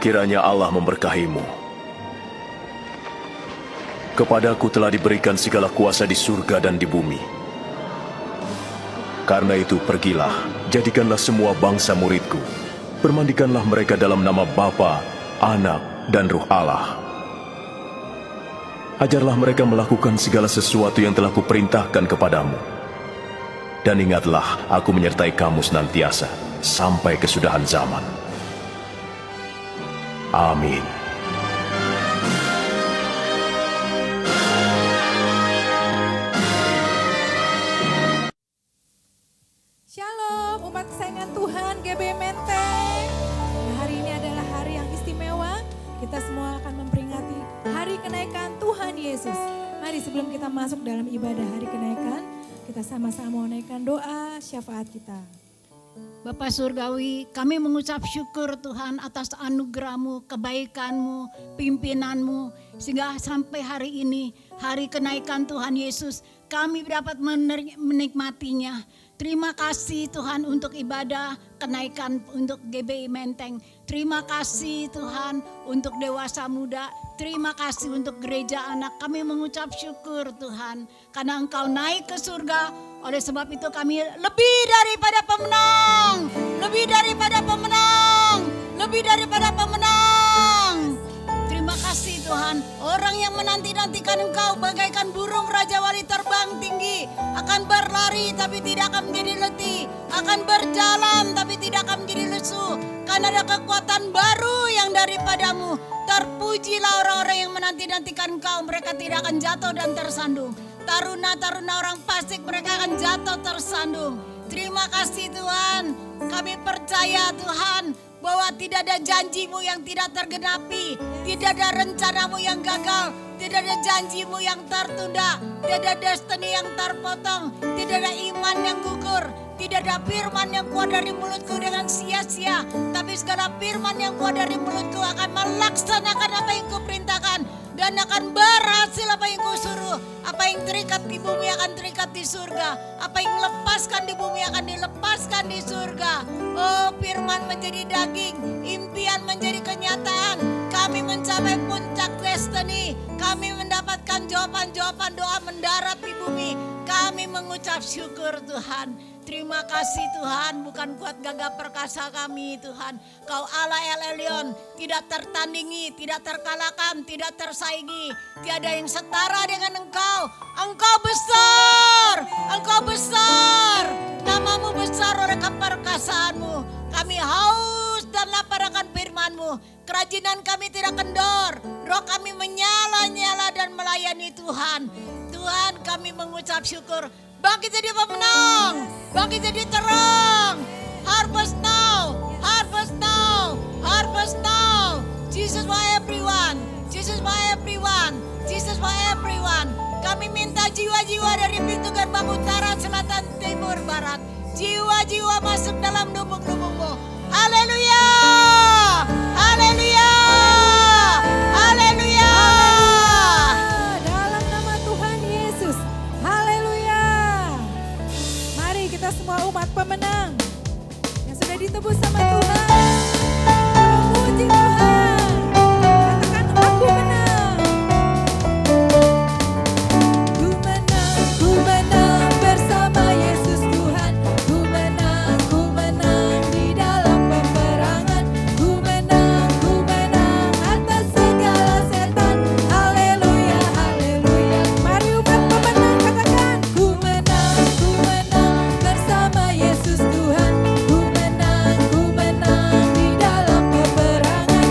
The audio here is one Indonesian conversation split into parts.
Kiranya Allah memberkahimu. Kepadaku telah diberikan segala kuasa di surga dan di bumi. Karena itu pergilah, jadikanlah semua bangsa muridku. Permandikanlah mereka dalam nama Bapa, Anak, dan Ruh Allah. Ajarlah mereka melakukan segala sesuatu yang telah kuperintahkan kepadamu. Dan ingatlah, aku menyertai kamu senantiasa, sampai kesudahan zaman. Amin. Shalom umat kesayangan Tuhan GB Menteng. Hari ini adalah hari yang istimewa. Kita semua akan memperingati hari kenaikan Tuhan Yesus. Mari sebelum kita masuk dalam ibadah hari kenaikan, kita sama-sama menaikkan doa syafaat kita. Bapa Surgawi, kami mengucap syukur Tuhan atas anugerah-Mu, kebaikan-Mu, pimpinan-Mu. Sehingga sampai hari ini, hari kenaikan Tuhan Yesus, kami dapat menikmatinya. Terima kasih Tuhan untuk ibadah kenaikan untuk GBI Menteng. Terima kasih Tuhan untuk dewasa muda. Terima kasih untuk gereja anak. Kami mengucap syukur Tuhan karena Engkau naik ke surga. Oleh sebab itu kami lebih daripada pemenang. Lebih daripada pemenang. Lebih daripada pemenang. Terima kasih Tuhan. Orang yang menanti-nantikan Engkau bagaikan burung Raja Wali terbang tinggi. Akan berlari tapi tidak akan menjadi letih. Akan berjalan tapi tidak akan menjadi lesu. Karena ada kekuatan baru yang daripadamu. Terpujilah orang-orang yang menanti-nantikan Engkau. Mereka tidak akan jatuh dan tersandung. Taruna-taruna orang fasik mereka akan jatuh tersandung. Terima kasih Tuhan. Kami percaya Tuhan bahwa tidak ada janji-Mu yang tidak tergenapi. Tidak ada rencana-Mu yang gagal. Tidak ada janji-Mu yang tertunda. Tidak ada destiny yang terpotong. Tidak ada iman yang gugur. Tidak ada firman yang keluar dari mulutku dengan sia-sia. Tapi segala firman yang keluar dari mulutku akan melaksanakan apa yang Kuperintahkan. Dan akan berhasil apa yang Kusuruh. Apa yang terikat di bumi akan terikat di surga. Apa yang dilepaskan di bumi akan dilepaskan di surga. Oh, firman menjadi daging. Impian menjadi kenyataan. Kami mencapai puncak destiny. Kami mendapatkan jawaban-jawaban doa mendarat di bumi. Kami mengucap syukur Tuhan. Terima kasih Tuhan, bukan kuat gagah perkasa kami Tuhan. Kau Allah El Elyon, tidak tertandingi, tidak terkalahkan, tidak tersaingi. Tiada yang setara dengan Engkau. Engkau besar, Engkau besar. Namamu besar oleh keperkasaanmu. Kami haus dan lapar akan firman-Mu. Kerajinan kami tidak kendor. Roh kami menyala-nyala dan melayani Tuhan. Tuhan, kami mengucap syukur. Bangkit jadi pemenang, bangkit jadi terang. Harvest now, harvest now, harvest now. Jesus for everyone, Jesus for everyone, Jesus for everyone. Kami minta jiwa-jiwa dari pintu gerbang utara, selatan, timur, barat. Jiwa-jiwa masuk dalam lubuk-lubuk-Mu. Haleluya, haleluya, haleluya. Dalam nama Tuhan Yesus. Haleluya. Mari kita semua umat pemenang yang sudah ditebus sama Tuhan. Memuji Tuhan. Katakan aku menang. Ku menang bersama Yesus Tuhan. Ku menang di dalam peperangan. Ku menang atas segala setan. Haleluya, haleluya. Mari umat pemenang katakan. Ku menang bersama Yesus Tuhan. Ku menang di dalam peperangan.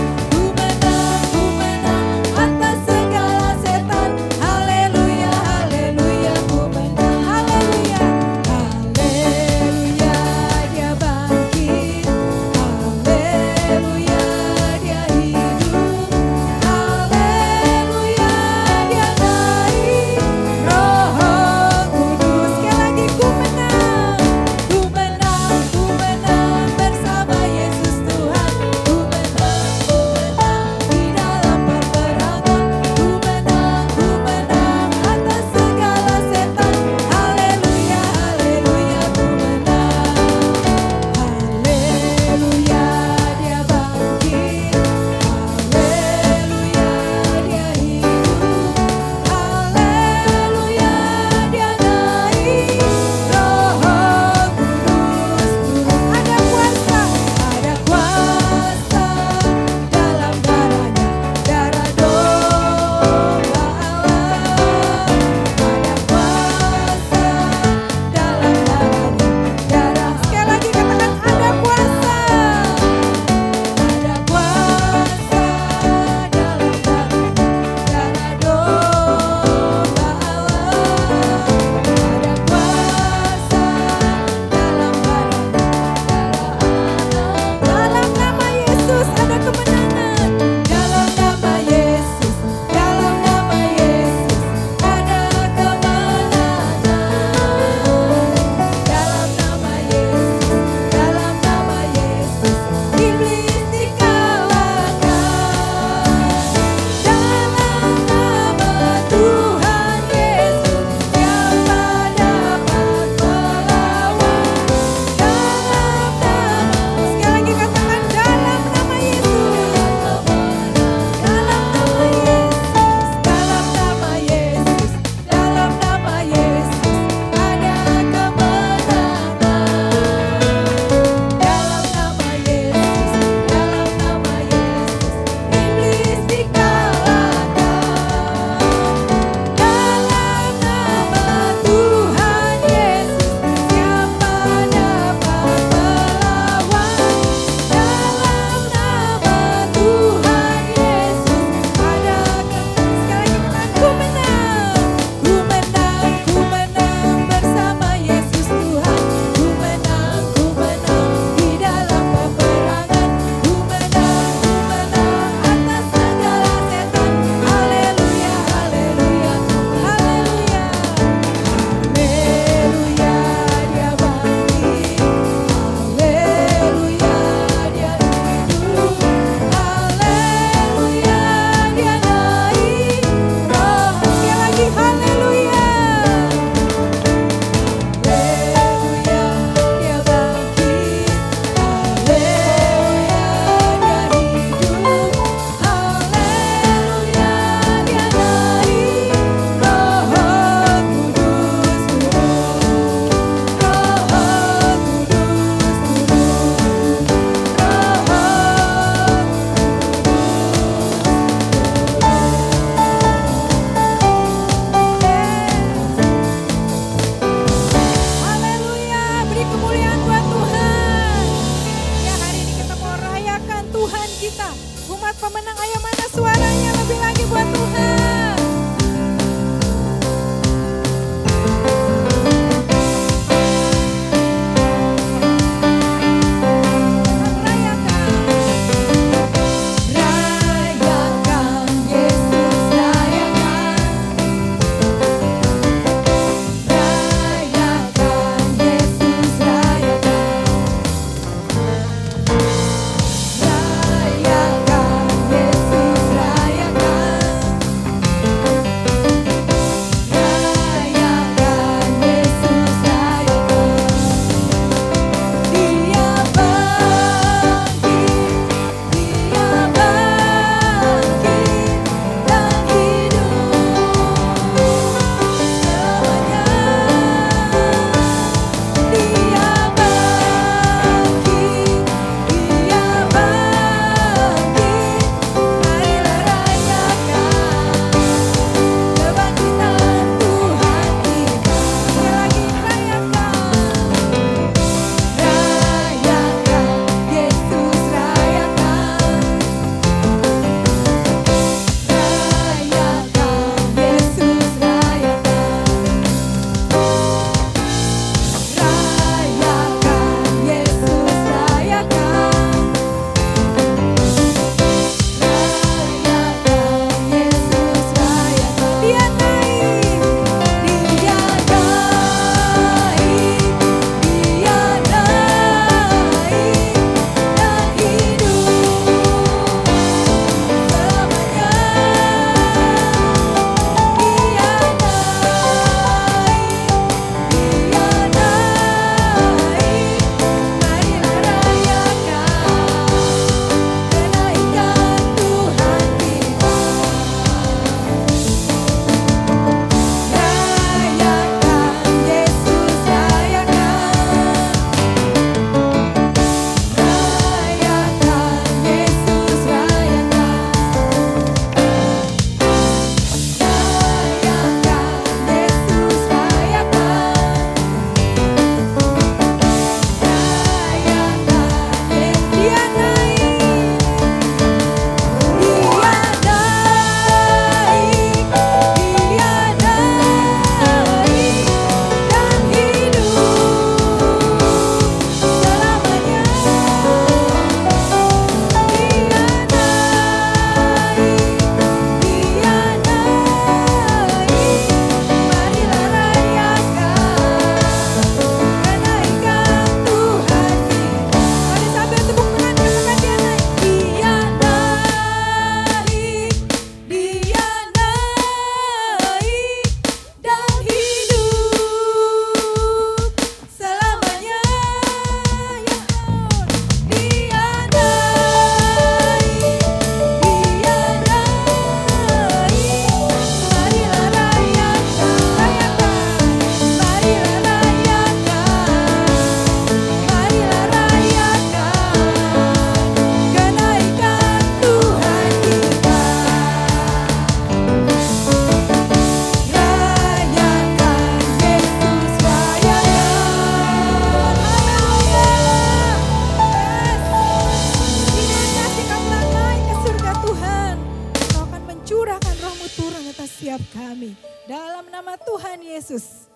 nama Tuhan Yesus.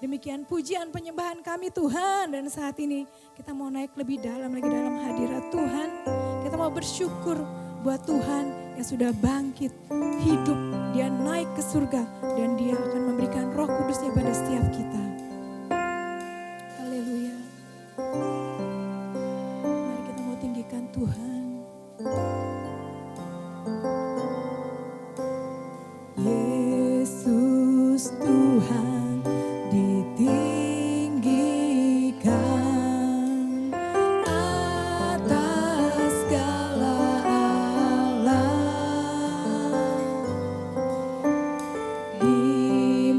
Demikian pujian penyembahan kami Tuhan, dan saat ini kita mau naik lebih dalam lagi dalam hadirat Tuhan. Kita mau bersyukur buat Tuhan yang sudah bangkit, hidup, dia naik ke surga dan dia akan memberikan Roh Kudusnya pada setiap kita. Haleluya. Mari kita mau tinggikan Tuhan. Yesus Tuhan ditinggikan atas segala alam, dimuliakan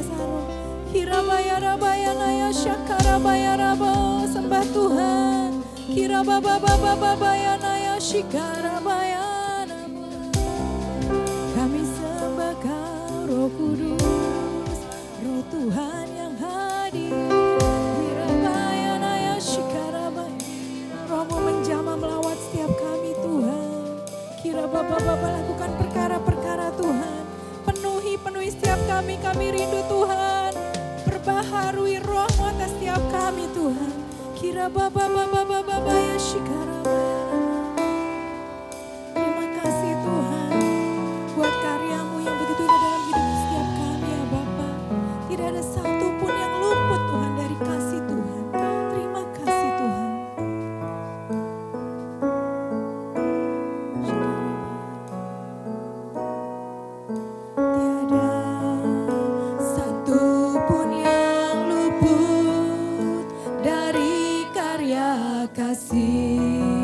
Saro. Hirabaya rabaya naya syakarabaya rabo. Sembah Tuhan. Kirabababababaya naya shikarabaya namo. Kami sembah Kau Roh Kudus, Roh Tuhan yang hadir. Hirabaya naya shikarabaya. Rohmu menjamah melawat setiap kami Tuhan. Kirababababa lakukan perkara-perkara Tuhan. Penuhi setiap kami rindu Tuhan. Perbaharui rohmu atas setiap kami Tuhan. Kirabababababa ya shikarabaya. Terima kasih Tuhan buat karyamu yang begitu indah dalam hidup setiap kami ya Bapa. Tidak ada satu pun yang luput Tuhan dari kasih Tuhan. Terima kasih Tuhan. Tiada satu pun yang luput dari karya kasih.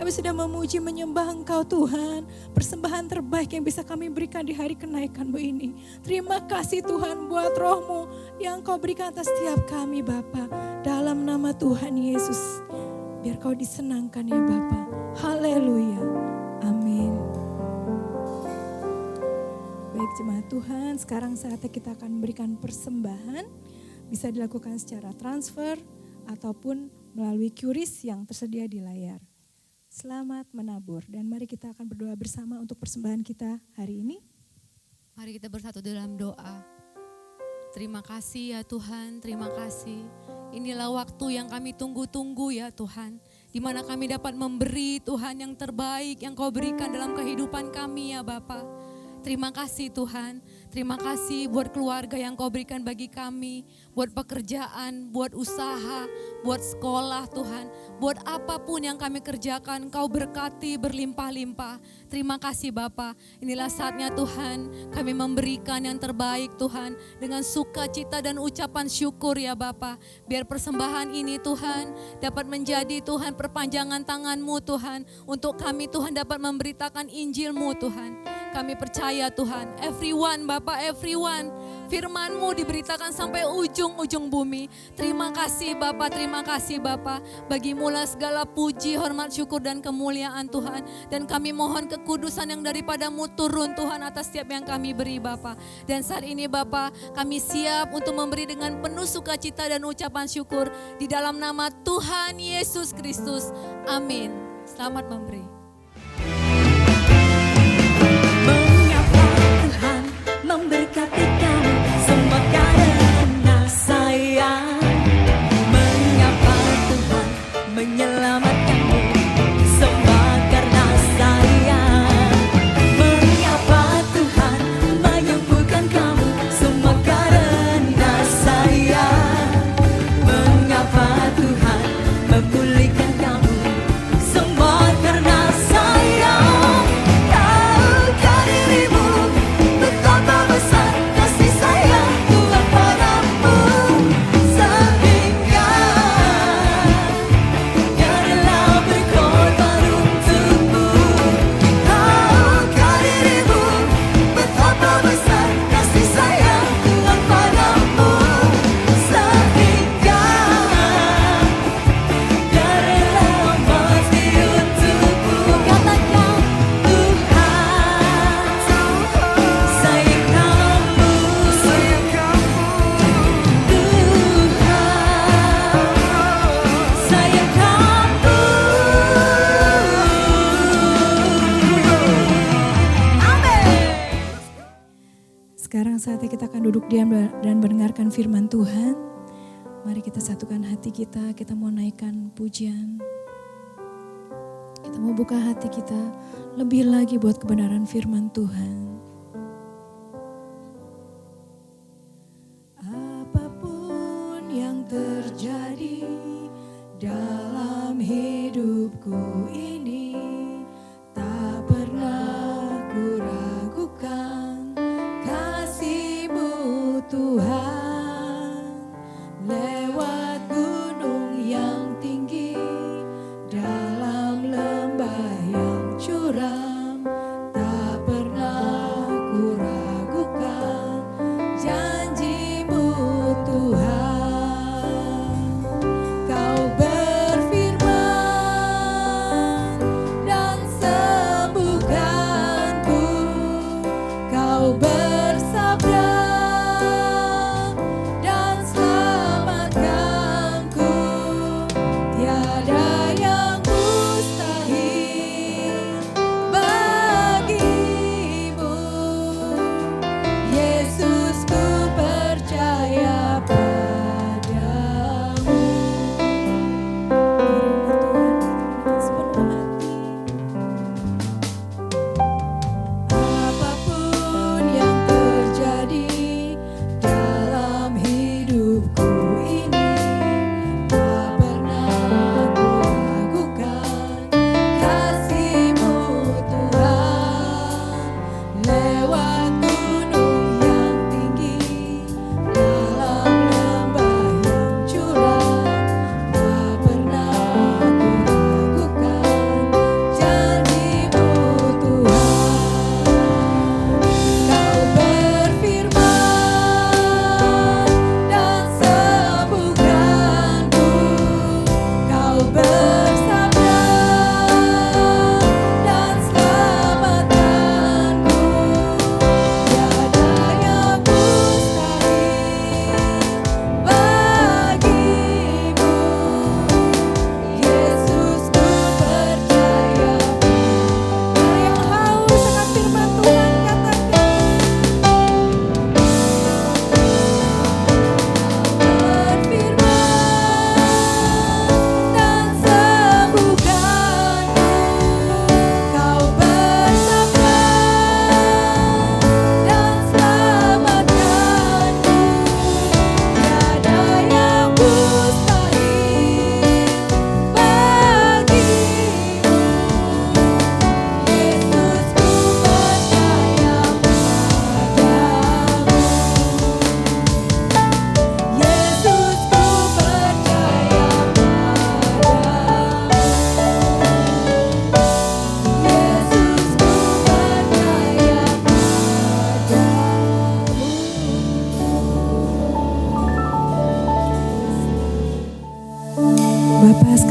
Kami sudah memuji menyembah Engkau Tuhan. Persembahan terbaik yang bisa kami berikan di hari kenaikan-Mu ini. Terima kasih Tuhan buat roh-Mu yang Kau berikan atas setiap kami Bapa. Dalam nama Tuhan Yesus. Biar Kau disenangkan ya Bapa. Haleluya. Amin. Baik jemaat Tuhan, sekarang saatnya kita akan memberikan persembahan. Bisa dilakukan secara transfer ataupun melalui QRIS yang tersedia di layar. Selamat menabur dan mari kita akan berdoa bersama untuk persembahan kita hari ini. Mari kita bersatu dalam doa. Terima kasih ya Tuhan, terima kasih. Inilah waktu yang kami tunggu-tunggu ya Tuhan. Di mana kami dapat memberi Tuhan yang terbaik yang Kau berikan dalam kehidupan kami ya Bapa. Terima kasih Tuhan, terima kasih buat keluarga yang Kau berikan bagi kami, buat pekerjaan, buat usaha, buat sekolah Tuhan, buat apapun yang kami kerjakan Kau berkati berlimpah-limpah. Terima kasih Bapa, inilah saatnya Tuhan kami memberikan yang terbaik Tuhan dengan sukacita dan ucapan syukur ya Bapa. Biar persembahan ini Tuhan dapat menjadi Tuhan perpanjangan tangan-Mu Tuhan untuk kami Tuhan dapat memberitakan Injil-Mu Tuhan. Kami percaya Tuhan, everyone Bapak, everyone, firman-Mu diberitakan sampai ujung-ujung bumi. Terima kasih Bapak, terima kasih Bapak. Bagimulah segala puji, hormat, syukur dan kemuliaan Tuhan. Dan kami mohon kekudusan yang daripada-Mu turun Tuhan atas setiap yang kami beri Bapak. Dan saat ini Bapak, kami siap untuk memberi dengan penuh sukacita dan ucapan syukur. Di dalam nama Tuhan Yesus Kristus. Amin. Selamat memberi. Memberkati kamu semua karena sayang. Mengapa Tuhan menyelamatkanmu semua karena sayang. Mengapa Tuhan menyembuhkan kamu semua karena sayang. Mengapa Tuhan memulihkan kamu semua karena sayang. Tahukah dirimu betapa besar kasih sayang Tuhan padamu, sehingga Dia rela berkorban untukmu. Tahukah dirimu betapa besar kasih sayang Tuhan padamu, sehingga Dia rela mati untukmu. Katakan Tuhan sayang kamu, sayang kamu. Tuhan sayang kamu. Amin. Sekarang saatnya kita akan duduk diam dan mendengarkan firman Tuhan. Mari kita satukan hati kita mau naikkan pujian. Kita mau buka hati kita lebih lagi buat kebenaran firman Tuhan. Apapun yang terjadi dalam hidupku ini, tak pernah ku ragukan kasih-Mu Tuhan. Lewat gunung yang tinggi, dalam lembah yang curam, tak pernah ku ragukan janji-Mu Tuhan. Kau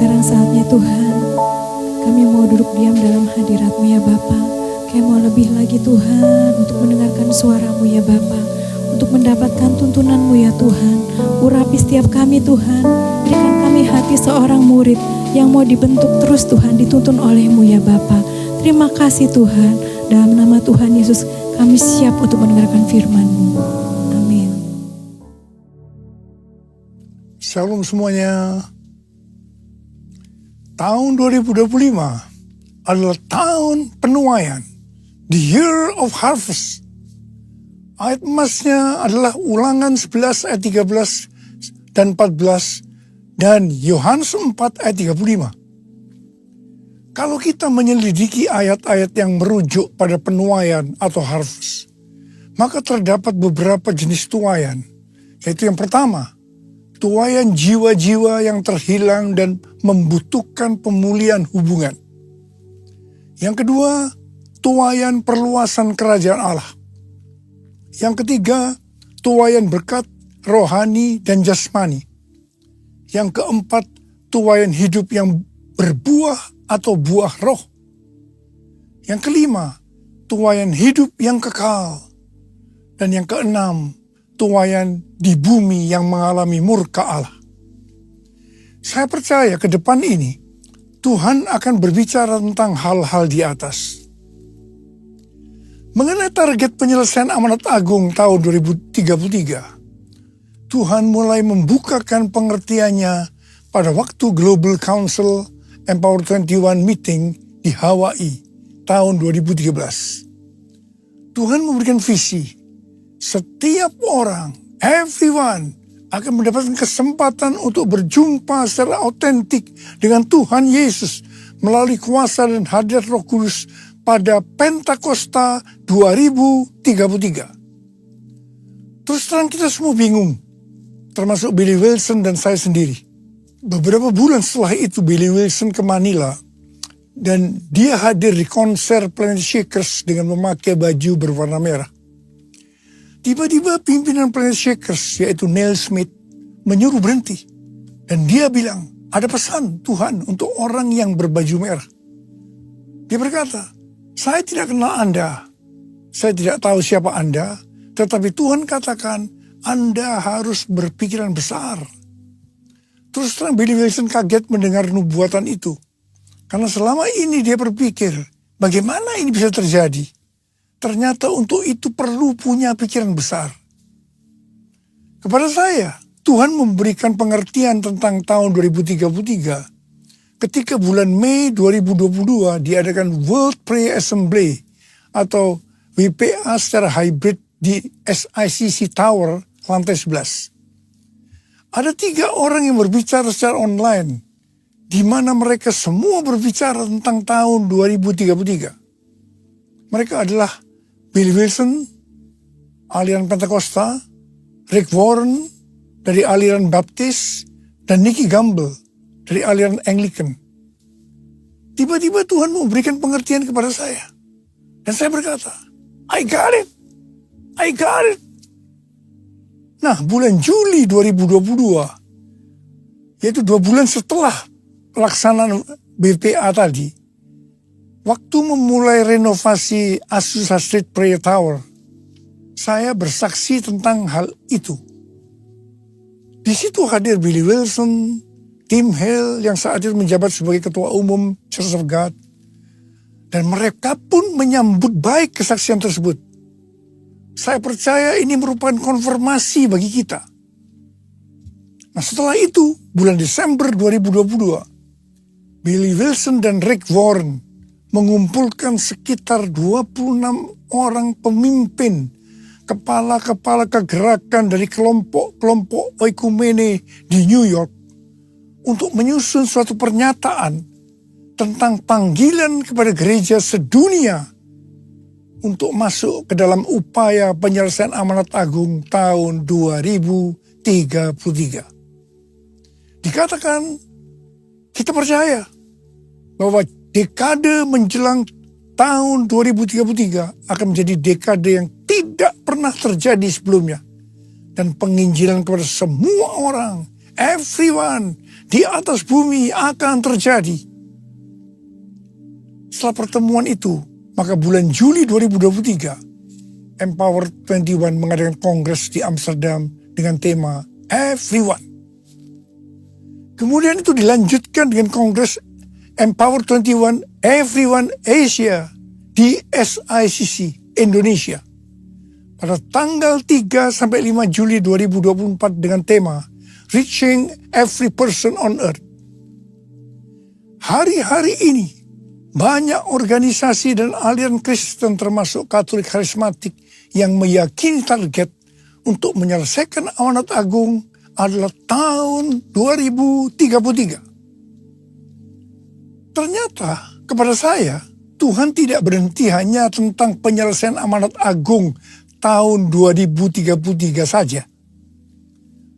Sekarang saatnya Tuhan, kami mau duduk diam dalam hadirat-Mu ya Bapa. Kami mau lebih lagi Tuhan untuk mendengarkan suara-Mu ya Bapa, untuk mendapatkan tuntunan-Mu ya Tuhan. Urapi setiap kami Tuhan, berikan kami hati seorang murid yang mau dibentuk terus Tuhan, dituntun oleh-Mu ya Bapa. Terima kasih Tuhan, dalam nama Tuhan Yesus kami siap untuk mendengarkan firman-Mu. Amin. Shalom semuanya. Tahun 2025 adalah tahun penuaian, the year of harvest. Ayat emasnya adalah Ulangan 11 ayat 13 dan 14 dan Yohanes 4 ayat 35. Kalau kita menyelidiki ayat-ayat yang merujuk pada penuaian atau harvest, maka terdapat beberapa jenis tuaian, yaitu yang pertama, tuaian jiwa-jiwa yang terhilang dan membutuhkan pemulihan hubungan. Yang kedua, tuaian perluasan kerajaan Allah. Yang ketiga, tuaian berkat rohani dan jasmani. Yang keempat, tuaian hidup yang berbuah atau buah roh. Yang kelima, tuaian hidup yang kekal. Dan yang keenam, tuaian di bumi yang mengalami murka Allah. Saya percaya ke depan ini, Tuhan akan berbicara tentang hal-hal di atas. Mengenai target penyelesaian amanat agung tahun 2033, Tuhan mulai membukakan pengertiannya pada waktu Global Council Empower 21 meeting di Hawaii tahun 2013. Tuhan memberikan visi, setiap orang, everyone, akan mendapatkan kesempatan untuk berjumpa secara autentik dengan Tuhan Yesus melalui kuasa dan hadirat Roh Kudus pada Pentakosta 2033. Terus terang kita semua bingung, termasuk Billy Wilson dan saya sendiri. Beberapa bulan setelah itu Billy Wilson ke Manila dan dia hadir di konser Planet Shakers dengan memakai baju berwarna merah. Tiba-tiba pimpinan Planet Shakers, yaitu Neil Smith, menyuruh berhenti. Dan dia bilang, ada pesan Tuhan untuk orang yang berbaju merah. Dia berkata, saya tidak kenal Anda, saya tidak tahu siapa Anda, tetapi Tuhan katakan, Anda harus berpikiran besar. Terus terang Billy Wilson kaget mendengar nubuatan itu. Karena selama ini dia berpikir, bagaimana ini bisa terjadi? Ternyata untuk itu perlu punya pikiran besar. Kepada saya, Tuhan memberikan pengertian tentang tahun 2033 ketika bulan Mei 2022 diadakan World Prayer Assembly atau WPA secara hybrid di SICC Tower lantai 11. Ada 3 orang yang berbicara secara online, di mana mereka semua berbicara tentang tahun 2033. Mereka adalah Billy Wilson, aliran Pentakosta, Rick Warren dari aliran Baptis, dan Nicky Gamble dari aliran Anglican. Tiba-tiba Tuhan memberikan pengertian kepada saya. Dan saya berkata, I got it. I got it. Nah, bulan Juli 2022, yaitu 2 bulan setelah pelaksanaan BPA tadi, waktu memulai renovasi Azusa Street Prayer Tower, saya bersaksi tentang hal itu. Di situ hadir Billy Wilson, Tim Hale yang saat itu menjabat sebagai Ketua Umum Church of God, dan mereka pun menyambut baik kesaksian tersebut. Saya percaya ini merupakan konfirmasi bagi kita. Nah, setelah itu, bulan Desember 2022, Billy Wilson dan Rick Warren mengumpulkan sekitar 26 orang pemimpin, kepala-kepala kegerakan dari kelompok-kelompok oikumene di New York untuk menyusun suatu pernyataan tentang panggilan kepada gereja sedunia untuk masuk ke dalam upaya penyelesaian amanat agung tahun 2033. Dikatakan, kita percaya bahwa dekade menjelang tahun 2033 akan menjadi dekade yang tidak pernah terjadi sebelumnya. Dan penginjilan kepada semua orang, everyone, di atas bumi akan terjadi. Setelah pertemuan itu, maka bulan Juli 2023, Empower 21 mengadakan kongres di Amsterdam dengan tema Everyone. Kemudian itu dilanjutkan dengan kongres Empower 21 Everyone Asia di SICC Indonesia pada tanggal 3 sampai 5 Juli 2024 dengan tema Reaching Every Person on Earth. Hari-hari ini banyak organisasi dan aliran Kristen termasuk Katolik Karismatik yang meyakini target untuk menyelesaikan amanat agung adalah tahun 2033. Ternyata kepada saya, Tuhan tidak berhenti hanya tentang penyelesaian amanat agung tahun 2033 saja.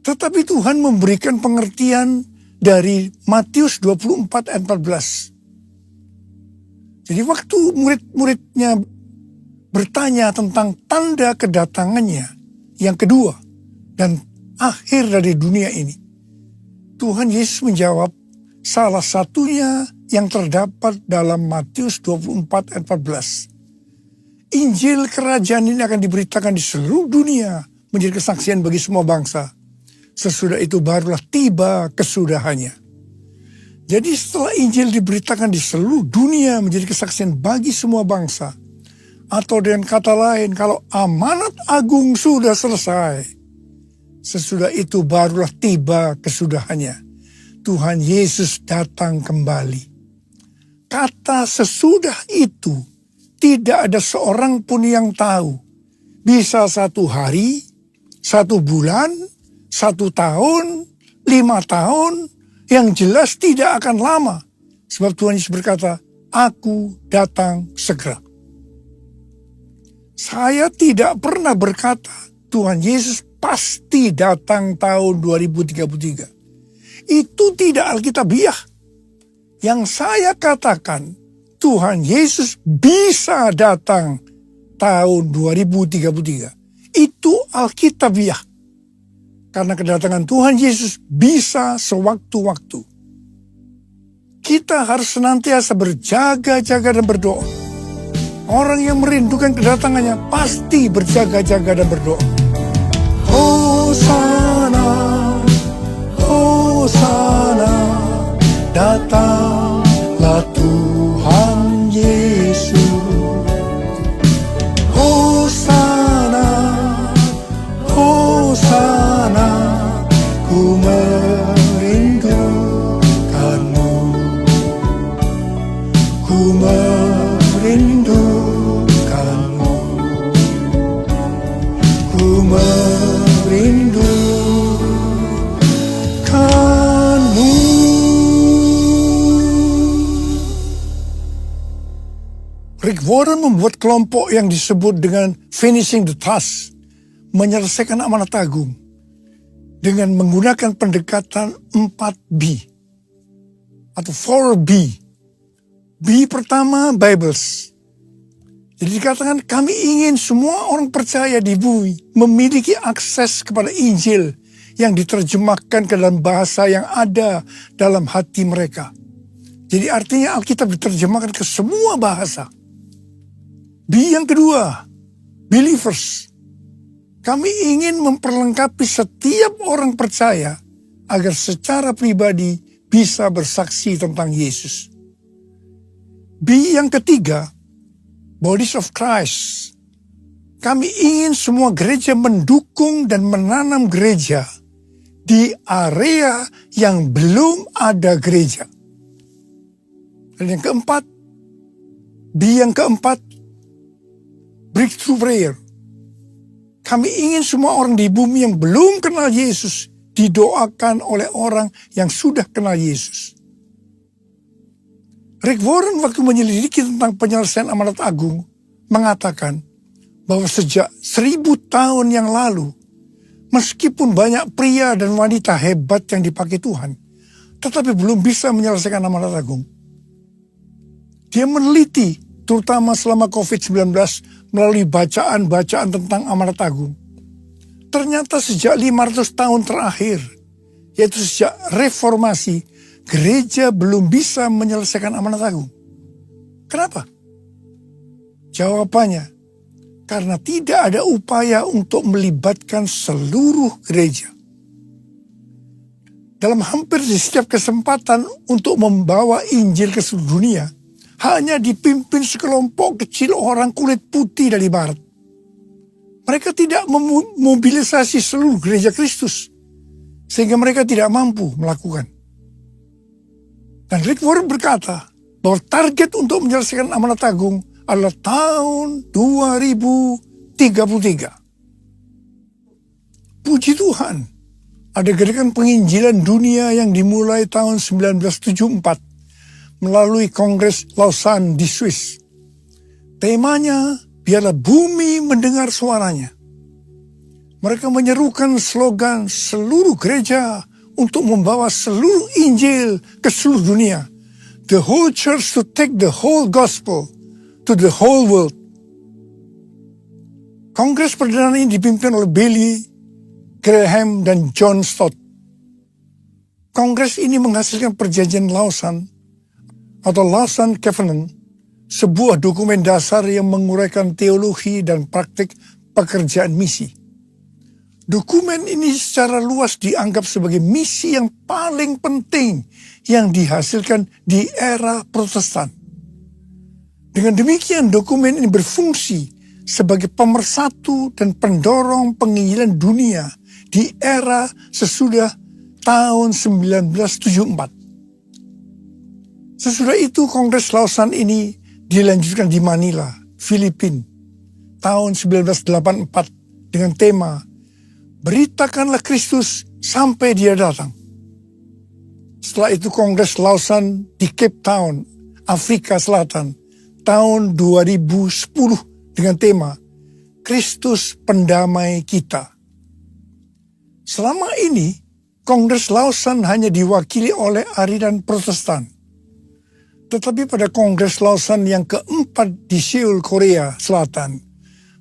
Tetapi Tuhan memberikan pengertian dari Matius 24 ayat 14. Jadi waktu murid-muridnya bertanya tentang tanda kedatangannya yang kedua dan akhir dari dunia ini, Tuhan Yesus menjawab salah satunya yang terdapat dalam Matius 24 ayat 14. Injil kerajaan ini akan diberitakan di seluruh dunia menjadi kesaksian bagi semua bangsa. Sesudah itu barulah tiba kesudahannya. Jadi setelah Injil diberitakan di seluruh dunia menjadi kesaksian bagi semua bangsa, atau dengan kata lain, kalau amanat agung sudah selesai, sesudah itu barulah tiba kesudahannya. Tuhan Yesus datang kembali. Kata sesudah itu tidak ada seorang pun yang tahu. Bisa 1 hari, 1 bulan, 1 tahun, 5 tahun, yang jelas tidak akan lama. Sebab Tuhan Yesus berkata, aku datang segera. Saya tidak pernah berkata, Tuhan Yesus pasti datang tahun 2033. Itu tidak alkitabiah. Yang saya katakan, Tuhan Yesus bisa datang tahun 2033. Itu alkitabiah. Karena kedatangan Tuhan Yesus bisa sewaktu-waktu. Kita harus senantiasa berjaga-jaga dan berdoa. Orang yang merindukan kedatangannya pasti berjaga-jaga dan berdoa. Hosana, Hosana, datanglah Tuhan Yesus. Hosana, Hosana, ku merindukanmu, ku merindukanmu, ku merindukanmu. Rick Warren membuat kelompok yang disebut dengan Finishing the Task, menyelesaikan amanat agung, dengan menggunakan pendekatan 4B atau 4B. B pertama, Bibles. Jadi dikatakan kami ingin semua orang percaya di bumi memiliki akses kepada Injil yang diterjemahkan ke dalam bahasa yang ada dalam hati mereka. Jadi artinya Alkitab diterjemahkan ke semua bahasa. B yang kedua, Believers. Kami ingin memperlengkapi setiap orang percaya agar secara pribadi bisa bersaksi tentang Yesus. B yang ketiga, Bodies of Christ. Kami ingin semua gereja mendukung dan menanam gereja di area yang belum ada gereja. Dan yang keempat, B yang keempat, Breakthrough Prayer. Kami ingin semua orang di bumi yang belum kenal Yesus didoakan oleh orang yang sudah kenal Yesus. Rick Warren waktu menyelidiki tentang penyelesaian amanat agung mengatakan bahwa sejak 1000 tahun yang lalu, meskipun banyak pria dan wanita hebat yang dipakai Tuhan, tetapi belum bisa menyelesaikan amanat agung. Dia meneliti terutama selama COVID-19 melalui bacaan-bacaan tentang amanat agung. Ternyata sejak 500 tahun terakhir, yaitu sejak reformasi, gereja belum bisa menyelesaikan amanat agung. Kenapa? Jawabannya, karena tidak ada upaya untuk melibatkan seluruh gereja. Dalam hampir di setiap kesempatan untuk membawa Injil ke seluruh dunia, hanya dipimpin sekelompok kecil orang kulit putih dari barat. Mereka tidak memobilisasi seluruh gereja Kristus, sehingga mereka tidak mampu melakukan. Dan Rick Warren berkata bahwa target untuk menyelesaikan amanat agung adalah tahun 2033. Puji Tuhan, ada gerakan penginjilan dunia yang dimulai tahun 1974 melalui Kongres Lausanne di Swiss. Temanya, biarlah bumi mendengar suaranya. Mereka menyerukan slogan seluruh gereja untuk membawa seluruh Injil ke seluruh dunia. The whole church to take the whole gospel to the whole world. Kongres perdana ini dipimpin oleh Billy Graham dan John Stott. Kongres ini menghasilkan perjanjian Lausanne atau Lausanne Covenant, sebuah dokumen dasar yang menguraikan teologi dan praktik pekerjaan misi. Dokumen ini secara luas dianggap sebagai misi yang paling penting yang dihasilkan di era Protestan. Dengan demikian, dokumen ini berfungsi sebagai pemersatu dan pendorong penginjilan dunia di era sesudah tahun 1974. Sesudah itu, Kongres Lausanne ini dilanjutkan di Manila, Filipina, tahun 1984 dengan tema Beritakanlah Kristus sampai Dia datang. Setelah itu Kongres Lausanne di Cape Town, Afrika Selatan, tahun 2010 dengan tema Kristus Pendamai Kita. Selama ini, Kongres Lausanne hanya diwakili oleh aliran Protestan. Tetapi pada Kongres Lausanne yang keempat di Seoul, Korea Selatan,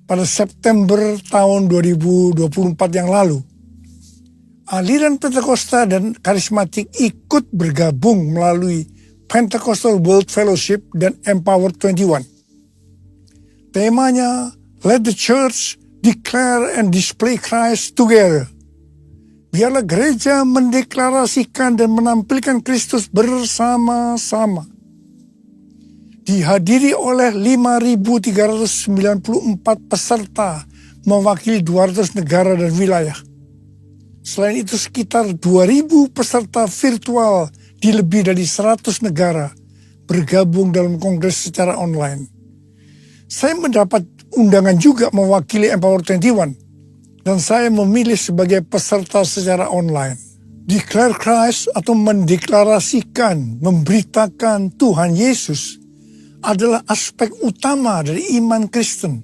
pada September tahun 2024 yang lalu, aliran Pentakosta dan karismatik ikut bergabung melalui Pentecostal World Fellowship dan Empower 21. Temanya, Let the Church Declare and Display Christ Together. Biarlah gereja mendeklarasikan dan menampilkan Kristus bersama-sama. Dihadiri oleh 5.394 peserta mewakili 200 negara dan wilayah. Selain itu sekitar 2.000 peserta virtual di lebih dari 100 negara bergabung dalam kongres secara online. Saya mendapat undangan juga mewakili Empower 21 dan saya memilih sebagai peserta secara online. Declare Christ atau mendeklarasikan, memberitakan Tuhan Yesus adalah aspek utama dari iman Kristen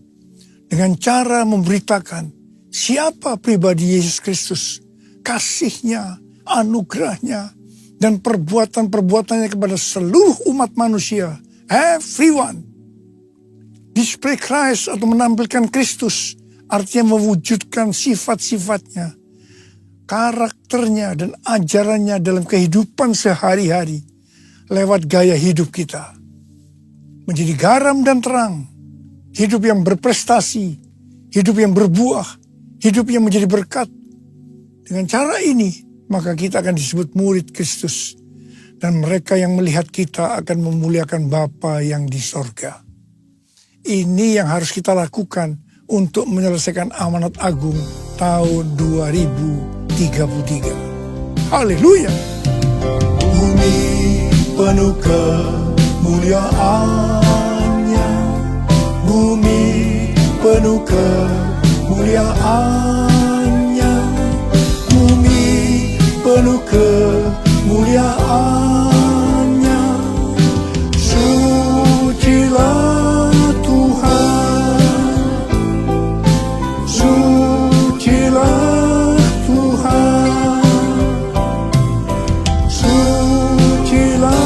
dengan cara memberitakan siapa pribadi Yesus Kristus, kasih-Nya, anugerah-Nya, dan perbuatan-perbuatannya kepada seluruh umat manusia, everyone. Display Christ atau menampilkan Kristus artinya mewujudkan sifat-sifatnya, karakternya, dan ajarannya dalam kehidupan sehari-hari lewat gaya hidup kita. Menjadi garam dan terang, hidup yang berprestasi, hidup yang berbuah, hidup yang menjadi berkat. Dengan cara ini, maka kita akan disebut murid Kristus. Dan mereka yang melihat kita akan memuliakan Bapa yang di sorga. Ini yang harus kita lakukan untuk menyelesaikan amanat agung tahun 2033. Haleluya! Bumi penuh kemuliaan-Nya, bumi penuh kemuliaan-Nya, bumi penuh kemuliaan-Nya. Sucilah Tuhan, sucilah Tuhan, sucilah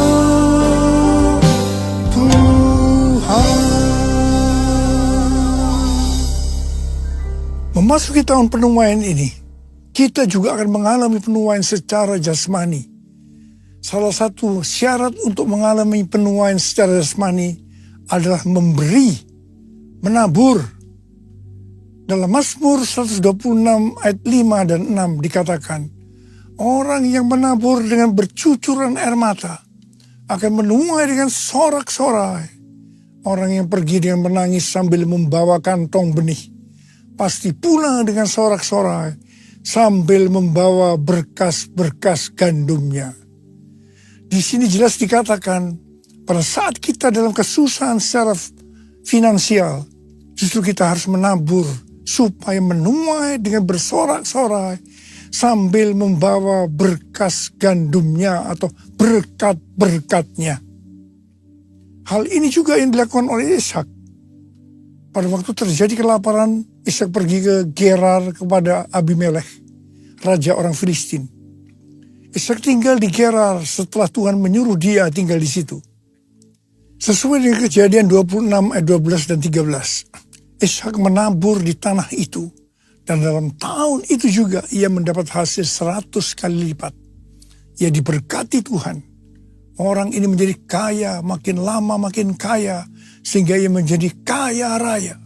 Memasuki tahun penuaian ini, kita juga akan mengalami penuaian secara jasmani. Salah satu syarat untuk mengalami penuaian secara jasmani adalah memberi, menabur. Dalam Mazmur 126 ayat 5 dan 6 dikatakan, orang yang menabur dengan bercucuran air mata akan menuai dengan sorak-sorai. Orang yang pergi dengan menangis sambil membawa kantong benih pasti pulang dengan sorak-sorai sambil membawa berkas-berkas gandumnya. Di sini jelas dikatakan, pada saat kita dalam kesusahan secara finansial, justru kita harus menabur supaya menuai dengan bersorak-sorai sambil membawa berkas gandumnya atau berkat-berkatnya. Hal ini juga yang dilakukan oleh Ishak. Pada waktu terjadi kelaparan, Ishak pergi ke Gerar kepada Abimelekh, raja orang Filistin. Ishak tinggal di Gerar setelah Tuhan menyuruh dia tinggal di situ. Sesuai dengan Kejadian 26 ayat 12 dan 13. Ishak menabur di tanah itu. Dan dalam tahun itu juga ia mendapat hasil 100 kali lipat. Ia diberkati Tuhan. Orang ini menjadi kaya, makin lama makin kaya. Sehingga ia menjadi kaya raya.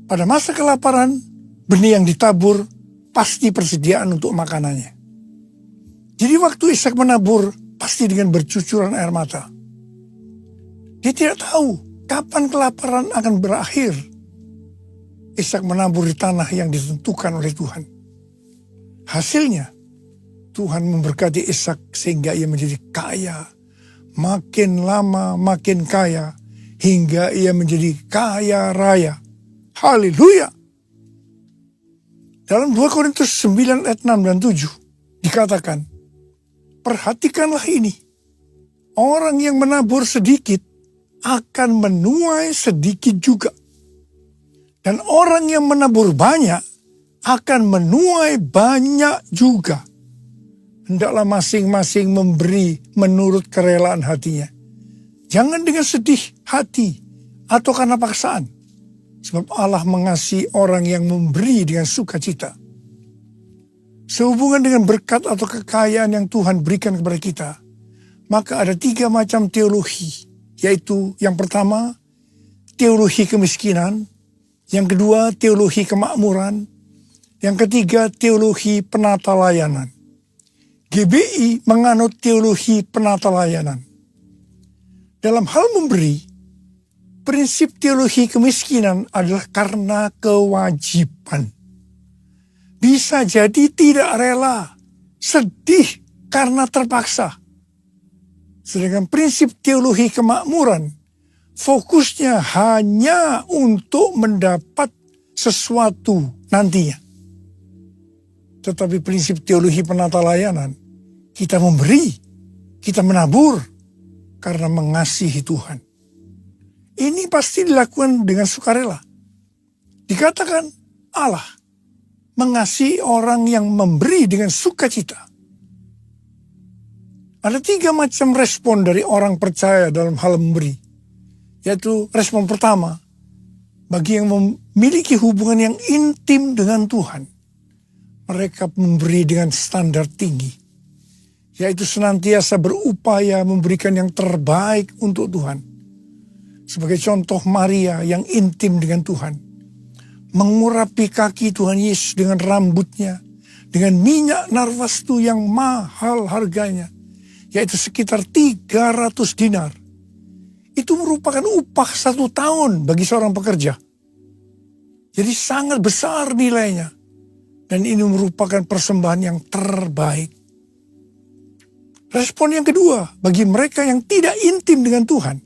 Pada masa kelaparan, benih yang ditabur pasti persediaan untuk makanannya. Jadi waktu Ishak menabur, pasti dengan bercucuran air mata. Dia tidak tahu kapan kelaparan akan berakhir. Ishak menabur di tanah yang ditentukan oleh Tuhan. Hasilnya, Tuhan memberkati Ishak sehingga ia menjadi kaya. Makin lama makin kaya, hingga ia menjadi kaya raya. Haleluya! Dalam 2 Korintus 9 ayat 6 dan 7 dikatakan, perhatikanlah ini, orang yang menabur sedikit akan menuai sedikit juga. Dan orang yang menabur banyak akan menuai banyak juga. Hendaklah masing-masing memberi menurut kerelaan hatinya. Jangan dengan sedih hati atau karena paksaan. Sebab Allah mengasihi orang yang memberi dengan sukacita. Sehubungan dengan berkat atau kekayaan yang Tuhan berikan kepada kita, maka ada 3 macam teologi, yaitu yang pertama, teologi kemiskinan, yang kedua, teologi kemakmuran, yang ketiga, teologi penata layanan. GBI menganut teologi penata layanan. Dalam hal memberi, prinsip teologi kemiskinan adalah karena kewajiban. Bisa jadi tidak rela, sedih karena terpaksa. Sedangkan prinsip teologi kemakmuran, fokusnya hanya untuk mendapat sesuatu nantinya. Tetapi prinsip teologi penata layanan, kita memberi, kita menabur karena mengasihi Tuhan. Ini pasti dilakukan dengan sukarela. Dikatakan Allah mengasihi orang yang memberi dengan sukacita. Ada 3 macam respon dari orang percaya dalam hal memberi. Yaitu respon pertama, bagi yang memiliki hubungan yang intim dengan Tuhan. Mereka memberi dengan standar tinggi. Yaitu senantiasa berupaya memberikan yang terbaik untuk Tuhan. Sebagai contoh Maria yang intim dengan Tuhan. Mengurapi kaki Tuhan Yesus dengan rambutnya. Dengan minyak narwastu yang mahal harganya. Yaitu sekitar 300 dinar. Itu merupakan upah 1 tahun bagi seorang pekerja. Jadi sangat besar nilainya. Dan ini merupakan persembahan yang terbaik. Respon yang kedua, bagi mereka yang tidak intim dengan Tuhan.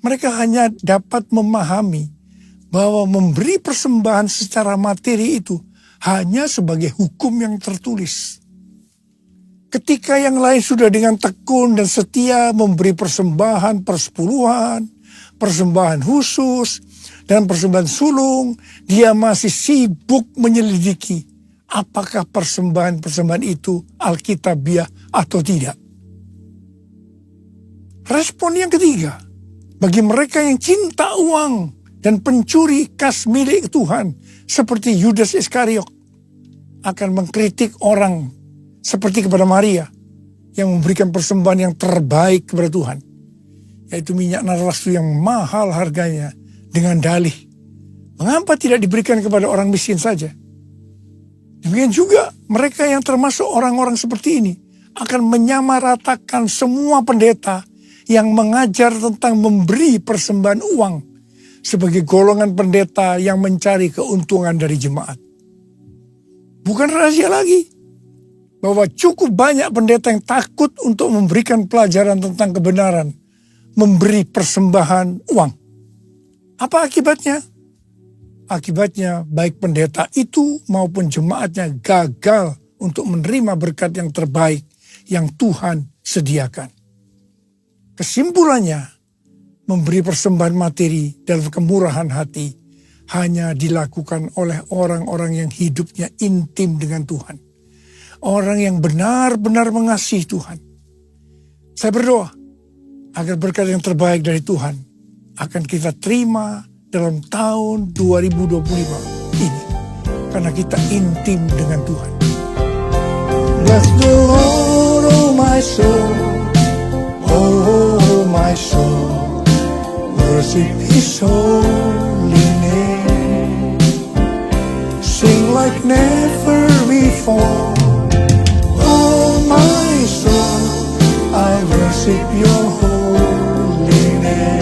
Mereka hanya dapat memahami bahwa memberi persembahan secara materi itu hanya sebagai hukum yang tertulis. Ketika yang lain sudah dengan tekun dan setia memberi persembahan persepuluhan, persembahan khusus, dan persembahan sulung, dia masih sibuk menyelidiki apakah persembahan-persembahan itu alkitabiah atau tidak. Respon yang ketiga, bagi mereka yang cinta uang dan pencuri kas milik Tuhan, seperti Yudas Iskariot, akan mengkritik orang seperti kepada Maria yang memberikan persembahan yang terbaik kepada Tuhan, yaitu minyak narwastu yang mahal harganya, dengan dalih, mengapa tidak diberikan kepada orang miskin saja? Demikian juga mereka yang termasuk orang-orang seperti ini akan menyamaratakan semua pendeta yang mengajar tentang memberi persembahan uang sebagai golongan pendeta yang mencari keuntungan dari jemaat. Bukan rahasia lagi bahwa cukup banyak pendeta yang takut untuk memberikan pelajaran tentang kebenaran, memberi persembahan uang. Apa akibatnya? Akibatnya baik pendeta itu maupun jemaatnya gagal untuk menerima berkat yang terbaik yang Tuhan sediakan. Kesimpulannya, memberi persembahan materi dalam kemurahan hati hanya dilakukan oleh orang-orang yang hidupnya intim dengan Tuhan. Orang yang benar-benar mengasihi Tuhan. Saya berdoa agar berkat yang terbaik dari Tuhan akan kita terima dalam tahun 2025 ini. Karena kita intim dengan Tuhan. Bless the Lord, oh my soul. Oh my soul. Worship His holy name. Sing like never before. Oh my soul, I worship your holy name.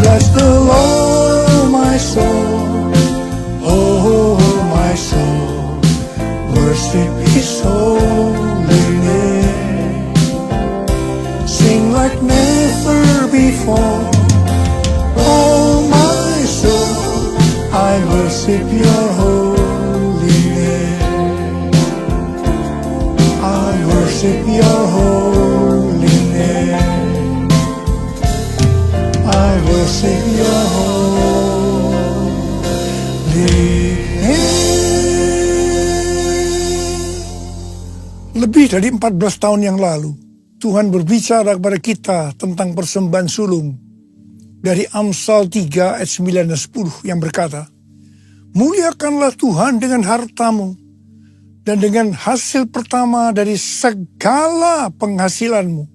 Bless the Lord, my soul. Oh my soul, worship His holy name. Sing like never before. Oh my soul, I worship your holy name. I worship your holy name. I worship your holy name. Lebih dari 14 tahun yang lalu, Tuhan berbicara kepada kita tentang persembahan sulung dari Amsal 3 ayat 9 dan 10 yang berkata, muliakanlah Tuhan dengan hartamu dan dengan hasil pertama dari segala penghasilanmu.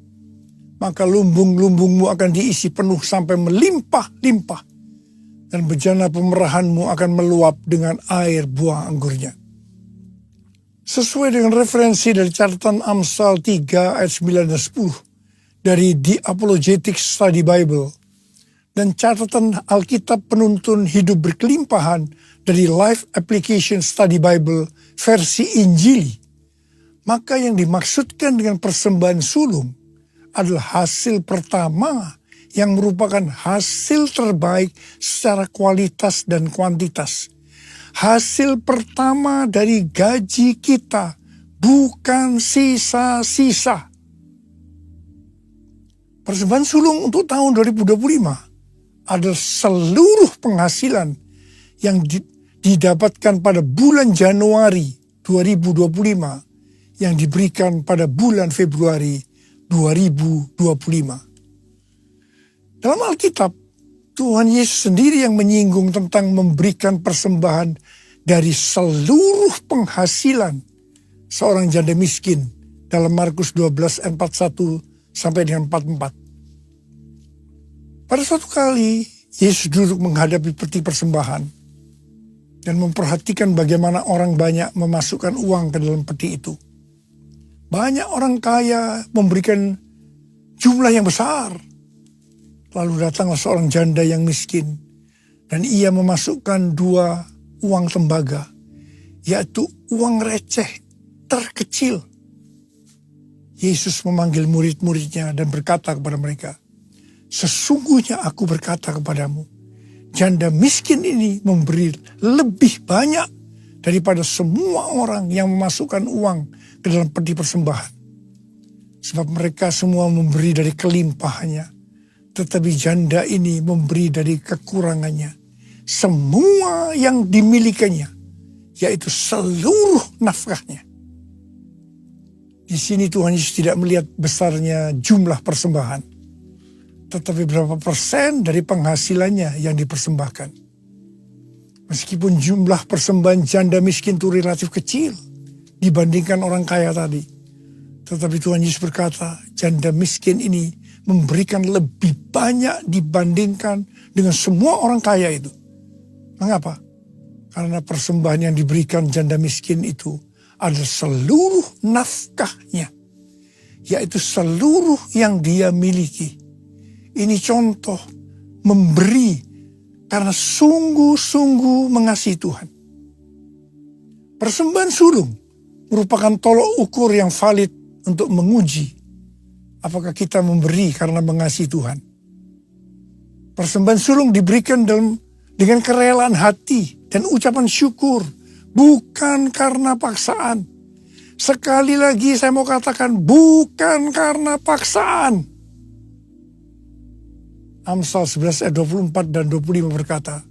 Maka lumbung-lumbungmu akan diisi penuh sampai melimpah-limpah. Dan bejana pemerahanmu akan meluap dengan air buah anggurnya. Sesuai dengan referensi dari catatan Amsal 3 ayat 9 dan 10 dari The Apologetic Study Bible dan catatan Alkitab Penuntun Hidup Berkelimpahan dari Life Application Study Bible versi Injili, maka yang dimaksudkan dengan persembahan sulung adalah hasil pertama yang merupakan hasil terbaik secara kualitas dan kuantitas. Hasil pertama dari gaji kita, bukan sisa-sisa. Persembahan sulung untuk tahun 2025 adalah seluruh penghasilan yang didapatkan pada bulan Januari 2025 yang diberikan pada bulan Februari 2025. Dalam Alkitab, Tuhan Yesus sendiri yang menyinggung tentang memberikan persembahan dari seluruh penghasilan seorang janda miskin dalam Markus 12 ayat 41 sampai dengan 44. Pada suatu kali, Yesus duduk menghadapi peti persembahan dan memperhatikan bagaimana orang banyak memasukkan uang ke dalam peti itu. Banyak orang kaya memberikan jumlah yang besar. Lalu datanglah seorang janda yang miskin dan ia memasukkan 2 uang tembaga, yaitu uang receh terkecil. Yesus memanggil murid-muridnya dan berkata kepada mereka, sesungguhnya aku berkata kepadamu, janda miskin ini memberi lebih banyak daripada semua orang yang memasukkan uang ke dalam peti persembahan. Sebab mereka semua memberi dari kelimpahannya, tetapi janda ini memberi dari kekurangannya. Semua yang dimilikinya, yaitu seluruh nafkahnya. Di sini Tuhan Yesus tidak melihat besarnya jumlah persembahan, tetapi berapa persen dari penghasilannya yang dipersembahkan. Meskipun jumlah persembahan janda miskin itu relatif kecil dibandingkan orang kaya tadi. Tetapi Tuhan Yesus berkata, janda miskin ini memberikan lebih banyak dibandingkan dengan semua orang kaya itu. Mengapa? Karena persembahan yang diberikan janda miskin itu adalah seluruh nafkahnya. Yaitu seluruh yang dia miliki. Ini contoh memberi karena sungguh-sungguh mengasihi Tuhan. Persembahan sulung merupakan tolok ukur yang valid untuk menguji apakah kita memberi karena mengasihi Tuhan. Persembahan sulung diberikan dengan kerelaan hati dan ucapan syukur, bukan karena paksaan. Sekali lagi saya mau katakan, bukan karena paksaan. Amsal 11 ayat 24 dan 25 berkata,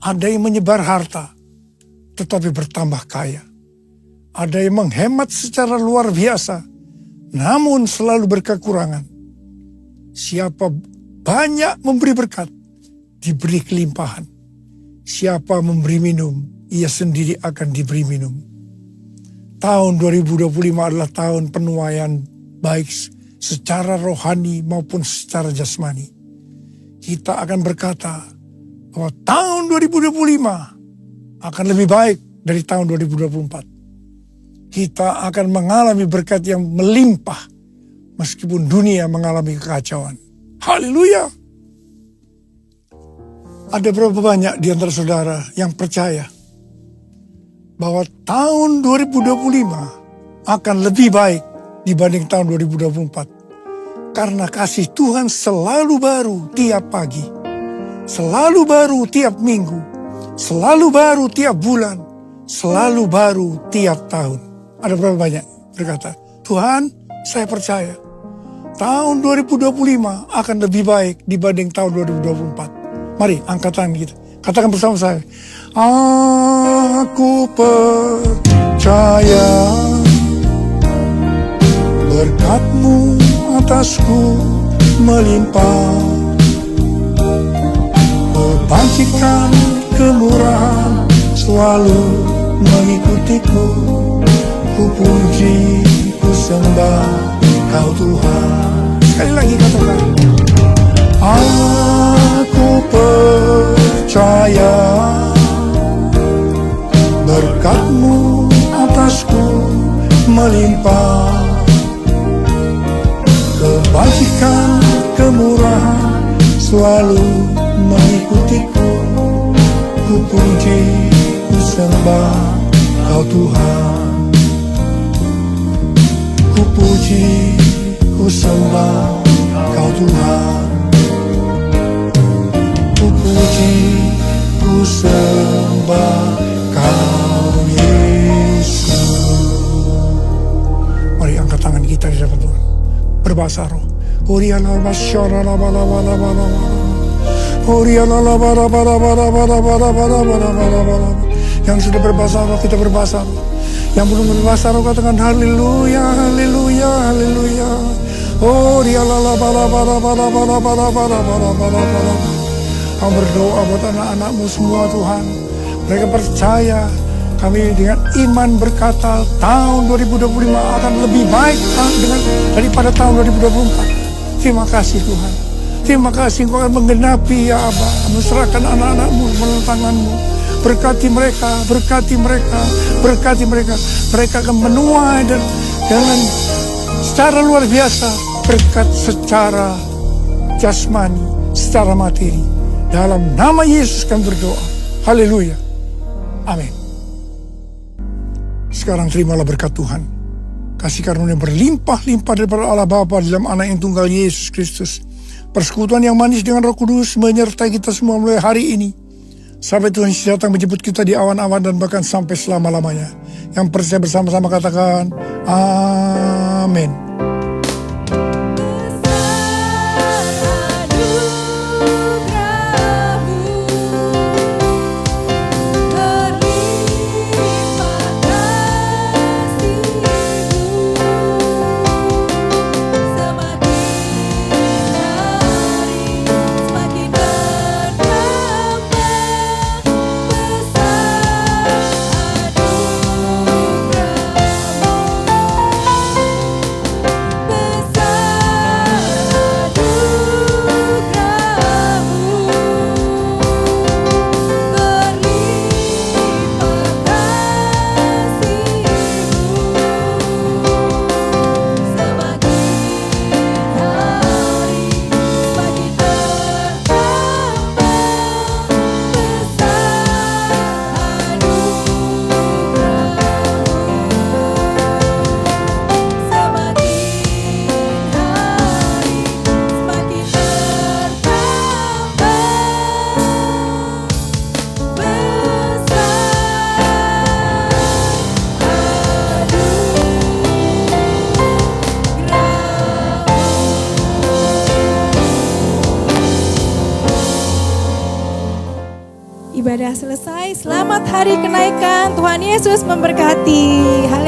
ada yang menyebar harta, tetapi bertambah kaya. Ada yang menghemat secara luar biasa, namun selalu berkekurangan. Siapa banyak memberi berkat, diberi kelimpahan. Siapa memberi minum, ia sendiri akan diberi minum. Tahun 2025 adalah tahun penuaian baik secara rohani maupun secara jasmani. Kita akan berkata bahwa tahun 2025 akan lebih baik dari tahun 2024. Kita akan mengalami berkat yang melimpah meskipun dunia mengalami kekacauan. Haleluya! Ada berapa banyak di antara saudara yang percaya bahwa tahun 2025 akan lebih baik dibanding tahun 2024. Karena kasih Tuhan selalu baru tiap pagi, selalu baru tiap minggu, selalu baru tiap bulan, selalu baru tiap tahun. Ada berapa banyak berkata, Tuhan saya percaya tahun 2025 akan lebih baik dibanding tahun 2024. Mari angkat tangan kita, katakan bersama saya, aku percaya berkat-Mu atasku melimpah, kebajikan kemurahan selalu mengikutiku. Ku puji, ku sembah Kau Tuhan. Sekali lagi katakan, aku percaya berkat-Mu atasku melimpah, kebajikan kemurahan selalu mengikutiku. Ku puji, ku sembah Kau Tuhan. Ku puji, ku sembah Kau Tuhan. Ku puji, ku sembah Kau Yesus. Mari angkat tangan kita di hadapan Tuhan. Berbahasa roh. Yang sudah berbahasa roh, kita berbahasa roh. Yang belum berbahasa roh, katakan haleluya, haleluya, haleluya. Kau berdoa buat anak-anakmu semua Tuhan. Mereka percaya, kami dengan iman berkata tahun 2025 akan lebih baik daripada tahun 2024. Terima kasih Tuhan. Terima kasih Engkau akan menggenapi ya Aba. Menyerahkan anak-anakmu dalam tangan-Mu. Berkati mereka, berkati mereka, berkati mereka. Mereka akan menuai dan dengan secara luar biasa berkat secara jasmani, secara materi. Dalam nama Yesus kami berdoa. Haleluya. Amin. Sekarang terimalah berkat Tuhan. Kasih karunia berlimpah-limpah daripada Allah Bapa dalam Anak yang tunggal Yesus Kristus. Persekutuan yang manis dengan Roh Kudus menyertai kita semua mulai hari ini. Sampai Tuhan Yesus datang menjemput kita di awan-awan dan bahkan sampai selama-lamanya. Yang percaya bersama-sama katakan, amin. Semakin bertambah Ibadah selesai. Selamat hari kenaikan. Tuhan Yesus memberkati. Haleluya.